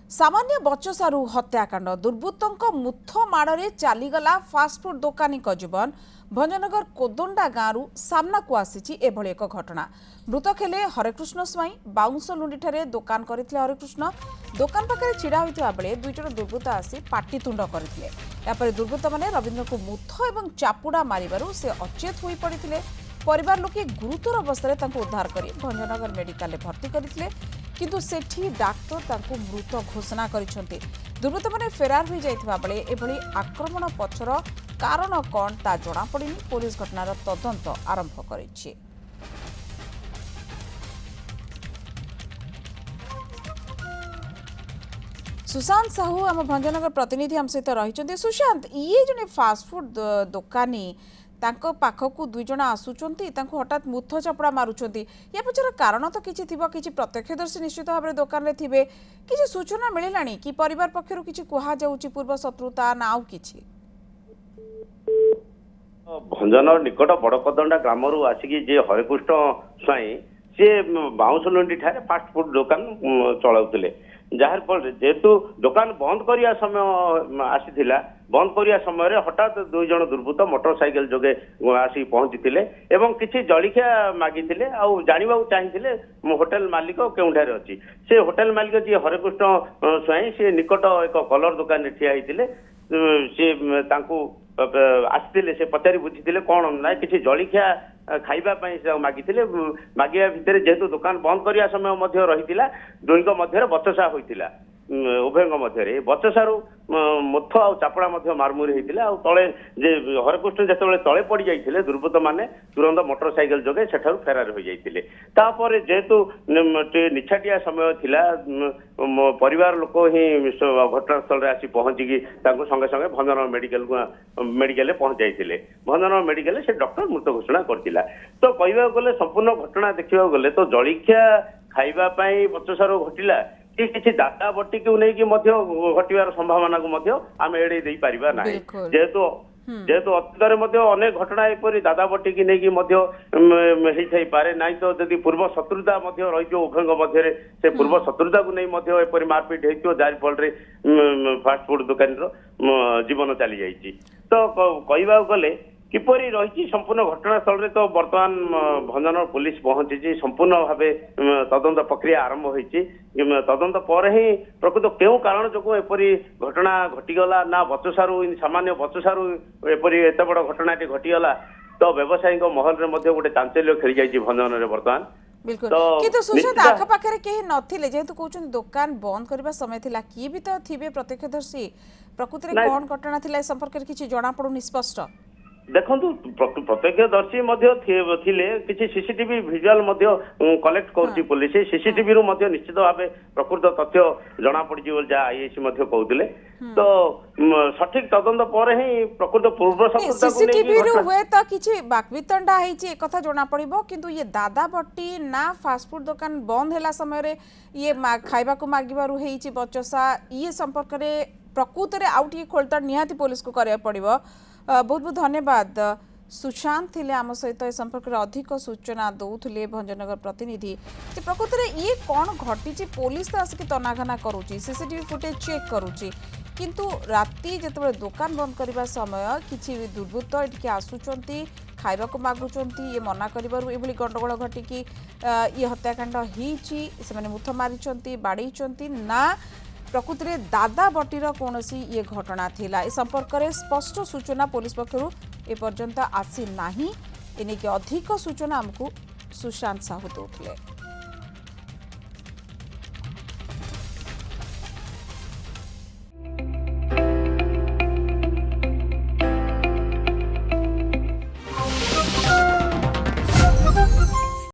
सामान्य बचसारू हत्याकांड दुर्बृत्तों मुथ माड़े चलीगला फास्टफुड दोकानी जीवन भंजनगर कोदंडा गांव सामना को आसी एभली एक घटना। मृतक हेले हरेकृष्ण स्वाई बाउंस लुंडी दोकान करते हरेकृष्ण दोकान पाखे छिड़ा होता बेले दुईट दुर्बृत्त आसी पाटितुंड करते। दुर्बृत्त मैंने रवींद्र को मुथ और चापुड़ा मारू से अचेत हो पड़ते। परिवार लोके गुरुतर अवस्था उद्धार कर भंजनगर मेडिकल भर्ती करते किंतु सेठी डाक्तर तांको मृत घोषणा करिसेंते। दुर्बृत्त माने फेरार हो जाइथिबा बेले एभली आक्रमण पछर कारण कौन ता जणा पड़िनी। पुलिस घटनार तदंत आरंभ करिछि। सुशांत साहू आम भंजनगर प्रतिनिधि आम सहित रही। सुशांत ये जने फास्टफुड दोकानी तांको पाखकु दुई जण आसुचंती हठात मुथ चापुड़ा मारुचंती या पछर कारण तो किछि थिबो किछि प्रत्यक्षदर्शी निश्चित भाव में दोकान रे थिबे किछि सूचना मिलिलानी कि परिवार पक्षरु किछि कुहा जाउची पूर्व शत्रुता ना आउ किछि। भंजनगर निकट बड़कदंडा ग्रामरू आसिकी जे हरेकृष्ण स्वाई से बाउंसलुंडी ठारे फास्ट फूड दोकान चलाउथिले जार फल जेहेतु दोकान बंद करिया समय आसीथिला बंद करिया समय हठात दुई जण दुर्बृत्त मोटरसाइकेल जोगे आसी पहुंचीथिले एवं किछि जलिखिया मागिथिले आउ जानिबाउ चाहिथिले होटल मालिक केउठारे अछि। से होटल मालिक जे हरेकृष्ण स्वाई से निकट एक कलर दोकान रे ठिया हिथिले से तांकू आसीथिले से पचारि बुझीथिले कोन ना किछि जलिखिया खाइबा पई से मागिथिले मागिया भितरे जेहेतु दुकान बंद करिया समय मध्य रहितिला दुईक मध्य बचसा होइतिला उभयଙ୍କ ମଧ୍ୟରେ ବଚସାରୁ ମୁଥ ଆଉ ଚାପଡ଼ା ମଧ୍ୟ ମାରମୁରି ହେଇଥିଲା ଆଉ ତଳେ ଯେ ହରେକୃଷ୍ଣ ଯେତେବେଳେ ତଳେ ପଡ଼ି ଯାଇଥିଲେ ଦୁର୍ବୃତ୍ତ ମାନେ ତୁରନ୍ତ ମୋଟରସାଇକେଲ ଯୋଗେ ସେଠାରୁ ଫେରାର ହୋଇ ଯାଇଥିଲେ। ତାପରେ ଯେହେତୁ ନିଛାଟିଆ ସମୟ ଥିଲା ପରିବାର ଲୋକ ହିଁ ଘଟଣାସ୍ଥଳରେ ଆସି ପହଞ୍ଚିକି ତାଙ୍କୁ ସଙ୍ଗେ ସଙ୍ଗେ ଭଞ୍ଜନଗର ମେଡିକାଲରେ ପହଞ୍ଚାଇଥିଲେ। ଭଞ୍ଜନଗର ମେଡିକାଲରେ ସେ ଡକ୍ଟର ମୃତ ଘୋଷଣା କରିଥିଲା। ତ କହିବାକୁ ଗଲେ ସମ୍ପୂର୍ଣ୍ଣ ଘଟଣା ଦେଖିବାକୁ ଗଲେ ତ ଜଳିଖିଆ ଖାଇବା ପାଇଁ ବଚସାରୁ ଘଟିଲା किसी दादा बटी को लेकिन घटार संभावना को आम एड़े दे पारिबा ना जेहेतु जेहेतु अतीत अनेक घटना एपरी दादा बटी की लेकिन होई पारे ना तो जदि पूर्व शत्रुता रही उभय मध्य से पूर्व शत्रुता को नहीं एपरी मारपीट हो जार फल फास्टफुड दुकान जीवन चली जाइए। तो कहवा गले किपरि रही संपूर्ण घटनास्थल तो बर्तमान भंजनगर पुलिस पहुंची संपूर्ण भाव तदंत प्रक्रिया आरंभ होती तदंत पर ही प्रकृत क्यों कारण जो एपरी घटना घटीगला ना बचसारू सामान्य बचसारू एपरी एत बड़ घटनाटी घटीगला तो व्यावसायिक महल में गोटे चांचल्य खेली जाइए भंजनगर बर्तमान। बिल्कुल किंतु सुशांत आख पाखे कहीं नथिले जेहेतु कहउछन दुकान बंद करबा समय थिला की भी तो थिबे प्रत्यक्षदर्शी प्रकृत रे कोन घटना थिला संपर्क रे किछि जणा पडुनी स्पष्ट देखु प्रत्यक्षदर्शी थिले किसी सीसीटीवी विजुअल कलेक्ट कर पुलिस सीसीटीवी रु निश्चित भाव प्रकृत तथ्य जना पड़ी जहाँ आईएसी कहते तो सठिक तदंत पर ही प्रकृत पूर्व सीसीटीवी रु हुए तो किछि बाकवितंडा हेछि एक कथा जना पड़िबो किंतु ये दादा बट्टी ना फास्टफूड दुकान बंद हैला समय रे ये खाइबा को मागिबारु हेछि बचसा ये संपर्क रे प्रकृत रे आउटी खोलता निहाती पुलिस को करिया पड़िबो। बहुत बहुत धन्यवाद। सुशांत थिले आम सहित ए संपर्क में अधिक सूचना दौले भंजनगर प्रतिनिधि प्रकृत में ये कौन घटी पुलिस तो आसिक तनाघना करुच्ची सीसीटीवी फुटेज चेक करुच्ची किंतु राति जिते दुकान बंद करने समय किसी दुर्बृत्त ये आसुंच खाइबा को मागुंट ये मना कर गंडगोल घटिकी ये हत्याकांड होने मुथ मारी बाड़े ना प्रकृत में दादा बटीर कौन ये घटना थिला ए संपर्क में स्पष्ट सूचना पुलिस पक्षरु एपर्यंत आसी नाही एनेकी अधिक सूचना आमको सुशांत साहू दौले।